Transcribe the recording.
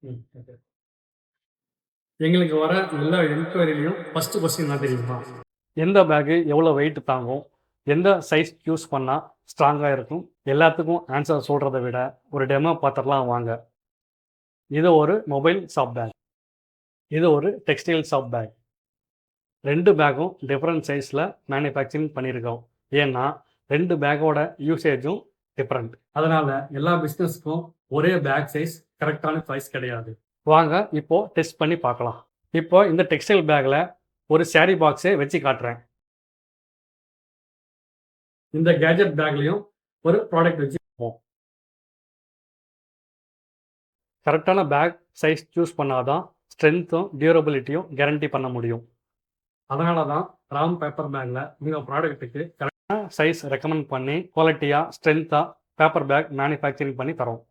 ம். ஓகே. எங்களுக்கு வர எல்லா என்கொயரிலயும் ஃபர்ஸ்ட் கொஸ்டின் என்ன தெரியுமா? எந்த பேக் எவ்வளோ வெயிட் தாங்கும்? எந்த சைஸ் சூஸ் பண்ணா ஸ்ட்ராங்கா இருக்கும்? எல்லாத்துக்கும் ஆன்சர் சொல்றத விட ஒரு டெமோ பார்த்துடலாம் வாங்க. இது ஒரு மொபைல் ஷாப் பேக். இது ஒரு டெக்ஸ்டைல் ஷாப் பேக். 2 பேக்கும் டிஃபரண்ட் சைஸ்ல மேனுஃபேக்சரிங் பண்ணியிருக்கோம். ஏன்னா 2 பேக்கோட யூசேஜும் டிஃபரண்ட். அதனால எல்லா பிசினஸ்க்கும் ஒரே பேக் சைஸ் கரெக்டான சாய்ஸ் கிடையாது. வாங்க இப்போ டெஸ்ட் பண்ணி பார்க்கலாம். இப்போ இந்த டெக்ஸ்டைல் பேக்ல ஒரு சாரி பாக்ஸை வச்சு காட்டுறேன். இந்த கேஜெட் பேக்லயும் ஒரு ப்ராடக்ட் வச்சு கரெக்டான பேக் சைஸ் சூஸ் பண்ணாதான் ஸ்ட்ரென்த்தும் டியூரபிலிட்டியும் கேரண்டி பண்ண முடியும். அதனால தான் ராம் பேப்பர் பேக்ல உங்கள் ப்ராடக்ட்டுக்கு கரெக்டான சைஸ் ரெக்கமெண்ட் பண்ணி குவாலிட்டியாக ஸ்ட்ரென்த்தாக பேப்பர் பேக் மேனுஃபேக்சரிங் பண்ணி தரோம்.